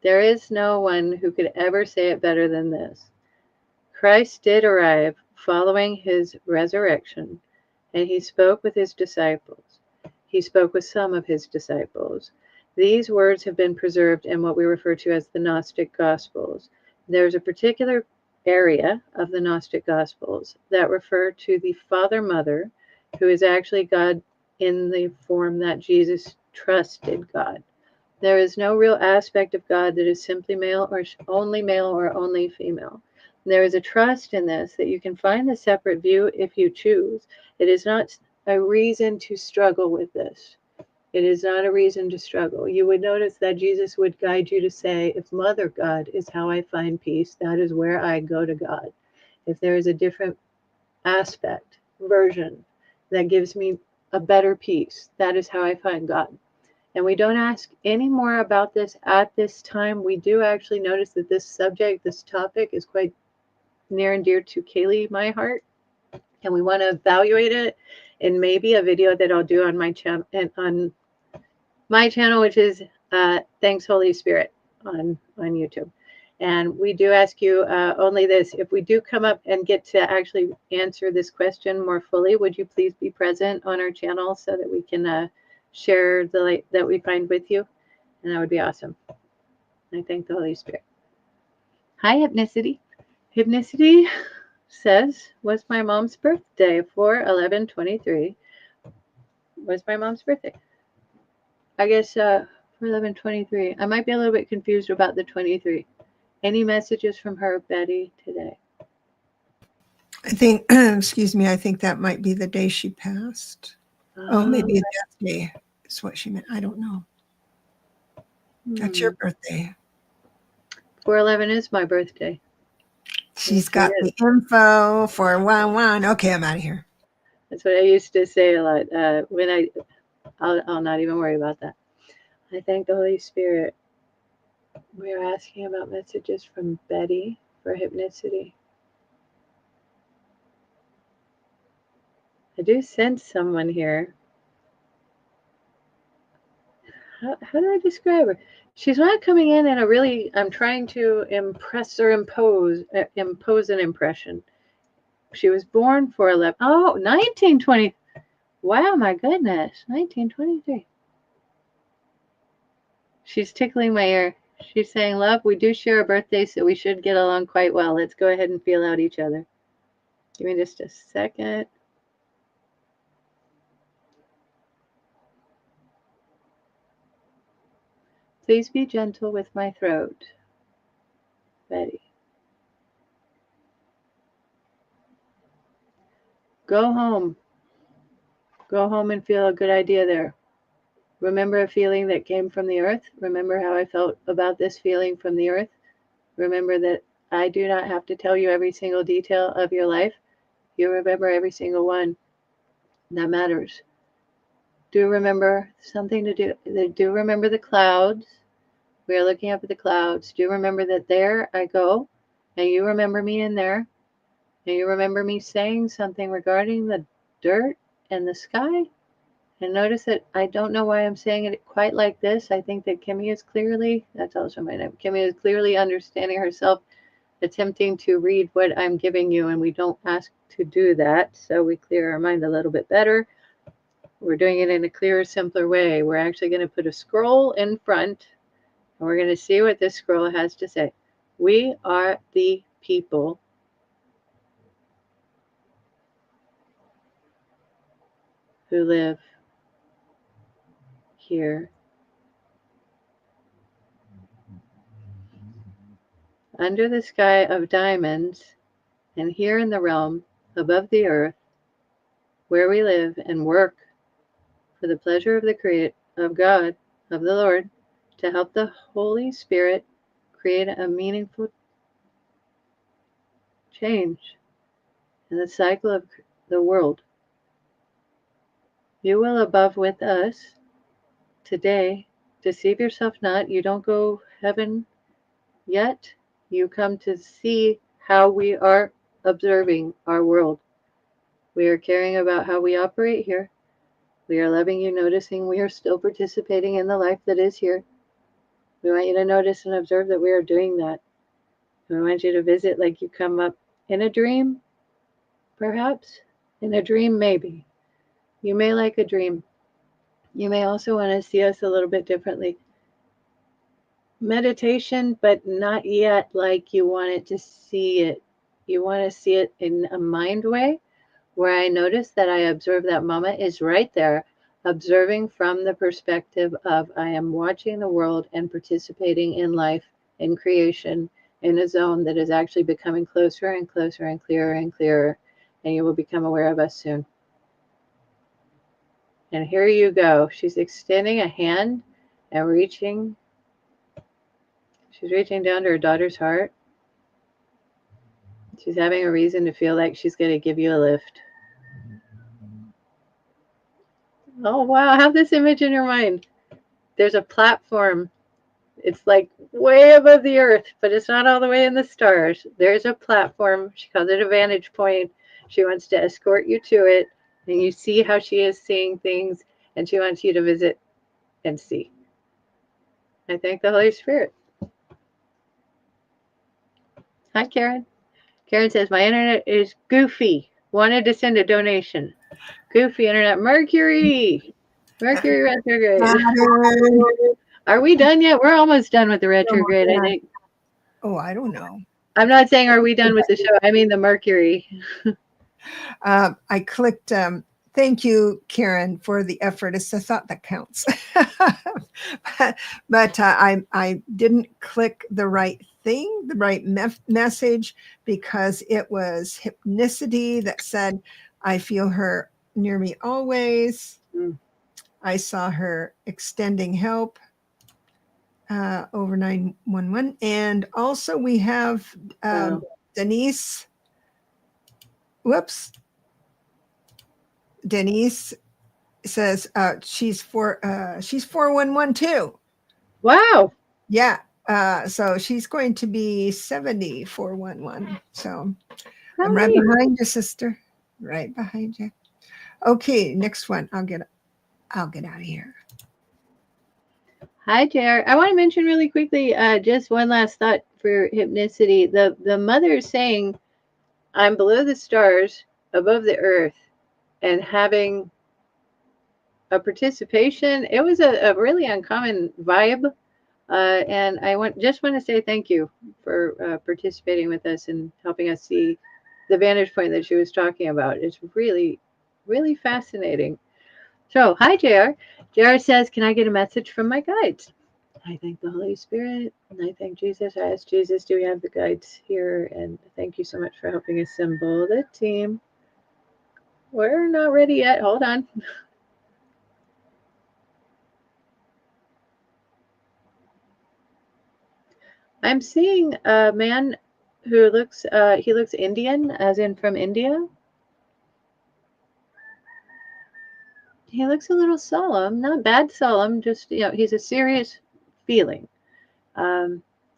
There is no one who could ever say it better than this. Christ did arrive following his resurrection, and he spoke with his disciples. He spoke with some of his disciples. These words have been preserved in what we refer to as the Gnostic Gospels. There's a particular area of the Gnostic Gospels that refer to the Father Mother, who is actually God in the form that Jesus trusted God. There is no real aspect of God that is simply male or only female. There is a trust in this that you can find the separate view if you choose. It is not a reason to struggle with this. It is not a reason to struggle. You would notice that Jesus would guide you to say, if Mother God is how I find peace, that is where I go to God. If there is a different aspect, version, that gives me a better peace, that is how I find God. And we don't ask any more about this at this time. We do actually notice that this subject, this topic is quite near and dear to Kaylee, my heart. And we want to evaluate it in maybe a video that I'll do on my channel, which is Thanks Holy Spirit on YouTube. And we do ask you only this: if we do come up and get to actually answer this question more fully, would you please be present on our channel so that we can share the light that we find with you? And that would be awesome. I thank the Holy Spirit. Hi, Hypnicity. Hypnicity says, was my mom's birthday for 11/23. Was my mom's birthday? I guess for 11/23. I might be a little bit confused about the 23. Any messages from her, Betty, today? I think, excuse me, I think that might be the day she passed. Oh, maybe a death day is what she meant. I don't know. That's your birthday. 4/11 is my birthday. She's got the info for 1/1. Okay, I'm out of here. That's what I used to say a lot. I'll not even worry about that. I thank the Holy Spirit. We are asking about messages from Betty for Hypnicity. I do sense someone here. How do I describe her? She's not coming in a really, I'm trying to impress or impose an impression. She was born for 1920. Wow, my goodness. 1923. She's tickling my ear. She's saying, love, we do share a birthday, so we should get along quite well. Let's go ahead and feel out each other. Give me just a second. Please be gentle with my throat. Betty. Go home. Go home and feel a good idea there. Remember a feeling that came from the earth. Remember how I felt about this feeling from the earth. Remember that I do not have to tell you every single detail of your life. You remember every single one. That matters. Do remember something to do. Do remember the clouds. We are looking up at the clouds. Do remember that there I go, and you remember me in there, and you remember me saying something regarding the dirt and the sky. And notice that I don't know why I'm saying it quite like this. I think that Kimmy is clearly, that's also my name, Kimmy is clearly understanding herself, attempting to read what I'm giving you, and we don't ask to do that. So we clear our mind a little bit better. We're doing it in a clearer, simpler way. We're actually going to put a scroll in front, and we're going to see what this scroll has to say. We are the people who live here under the sky of diamonds and here in the realm above the earth where we live and work for the pleasure of the create of God, of the Lord, to help the Holy Spirit create a meaningful change in the cycle of the world. You will above with us today. Deceive yourself not. You don't go heaven yet. You come to see how we are observing our world. We are caring about how we operate here. We are loving you, noticing we are still participating in the life that is here. We want you to notice and observe that we are doing that. We want you to visit like you come up in a dream, perhaps. In a dream, maybe. You may like a dream. You may also want to see us a little bit differently. Meditation, but not yet like you wanted to see it. You want to see it in a mind way, where I notice that I observe that mama is right there, observing from the perspective of I am watching the world and participating in life, in creation, in a zone that is actually becoming closer and closer and clearer, and you will become aware of us soon. And here you go. She's extending a hand and reaching. She's reaching down to her daughter's heart. She's having a reason to feel like she's going to give you a lift. Oh, wow. Have this image in your mind. There's a platform. It's like way above the earth, but it's not all the way in the stars. There's a platform. She calls it a vantage point. She wants to escort you to it. And you see how she is seeing things. And she wants you to visit and see. I thank the Holy Spirit. Hi, Karen. Karen says, my internet is goofy. Wanted to send a donation. Goofy internet. Mercury retrograde. Are we done yet? We're almost done with the retrograde, I think. Oh, I don't know. I'm not saying are we done with the show. I mean the Mercury. I clicked, thank you, Karen, for the effort. It's the thought that counts. but I didn't click the right thing, the right message, because it was hypnicity that said, I feel her near me always. I saw her extending help over 911. And also we have Denise. Whoops. Denise says she's 411 too. Wow. Yeah. So she's going to be 7411. So I'm right behind you, sister. Right behind you. Okay, next one. I'll get out of here. Hi, Jer. I want to mention really quickly, just one last thought for hypnicity. The mother is saying, I'm below the stars, above the earth, and having a participation. It was a really uncommon vibe. And I just want to say thank you for participating with us and helping us see the vantage point that she was talking about. It's really, really fascinating. So, hi, JR. JR says, can I get a message from my guides? I thank the Holy Spirit and I thank Jesus. I ask Jesus, do we have the guides here? And thank you so much for helping assemble the team. We're not ready yet. Hold on. I'm seeing a man who looks he looks Indian, as in from India. He looks a little solemn, not bad solemn, just he's a serious feeling.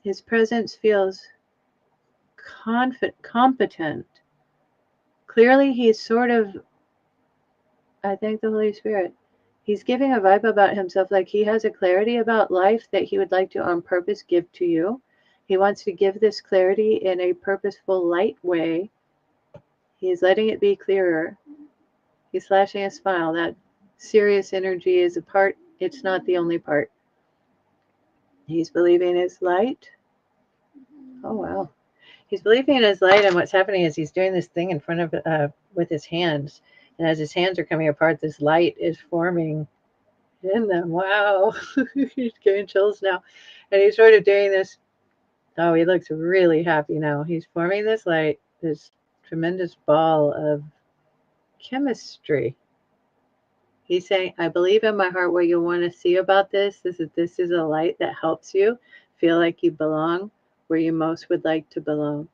His presence feels competent. Clearly, he's sort of. I thank the Holy Spirit. He's giving a vibe about himself, like he has a clarity about life that he would like to on purpose give to you. He wants to give this clarity in a purposeful, light way. He's letting it be clearer. He's flashing a smile. That serious energy is a part, it's not the only part. He's believing his light. Oh, wow. He's believing in his light, and what's happening is he's doing this thing in front of, with his hands. And as his hands are coming apart, this light is forming in them. Wow. He's getting chills now. And he's sort of doing this. Oh, he looks really happy now. He's forming this light, this tremendous ball of chemistry. He's saying, I believe in my heart what you want to see about this. This is a light that helps you feel like you belong where you most would like to belong.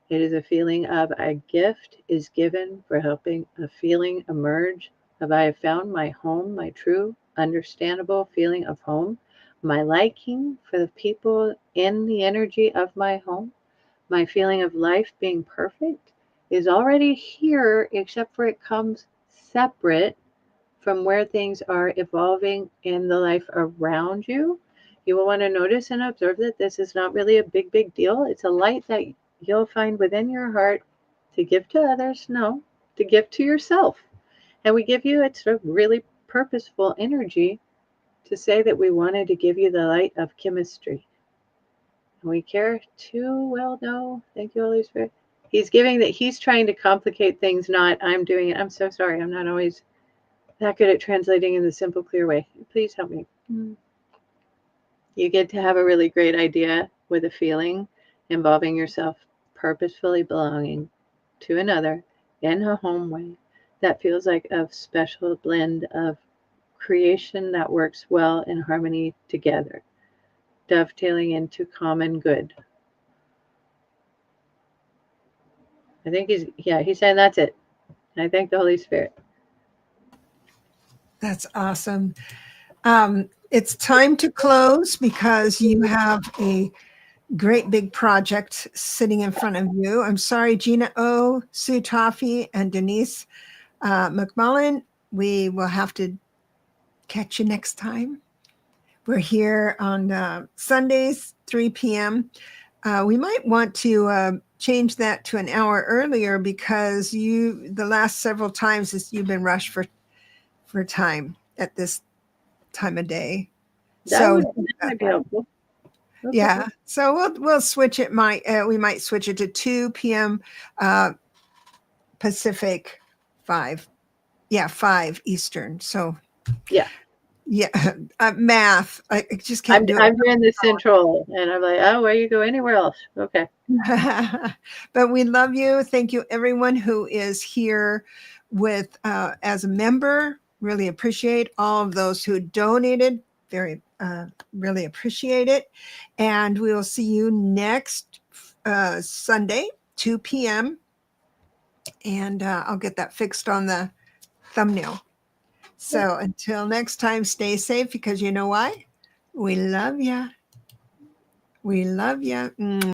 It is a feeling of a gift is given for helping a feeling emerge of I have found my home, my true, understandable feeling of home, my liking for the people in the energy of my home, my feeling of life being perfect is already here, except for it comes separate from where things are evolving in the life around you. You will want to notice and observe that this is not really a big deal. It's a light that you'll find within your heart to give to others, no, to give to yourself. And we give you, it's a really purposeful energy to say that we wanted to give you the light of chemistry. And we care too well, no, thank you, Holy Spirit. He's giving that he's trying to complicate things, not I'm doing it. I'm so sorry. I'm not always that good at translating in the simple, clear way. Please help me. You get to have a really great idea with a feeling involving yourself purposefully belonging to another in a home way that feels like a special blend of creation that works well in harmony together, dovetailing into common good. I think he's saying that's it. And I thank the Holy Spirit. That's awesome. It's time to close because you have a great big project sitting in front of you. I'm sorry, Gina O, Sue Toffee, and Denise McMullen. We will have to catch you next time. We're here on Sundays, 3 p.m. We might want to change that to an hour earlier because the last several times you've been rushed for time at this time of day. That might be helpful. Okay. Yeah, so we'll switch it. We might switch it to 2 p.m. Pacific, 5 Eastern. So yeah, math. I just can't do it. I'm doing the Central, and I'm like, oh, where you go anywhere else? Okay. But we love you. Thank you, everyone who is here with as a member. Really appreciate all of those who donated. Really appreciate it. And we will see you next Sunday, 2 p.m. And I'll get that fixed on the thumbnail. So until next time, stay safe because you know why? We love you. We love you.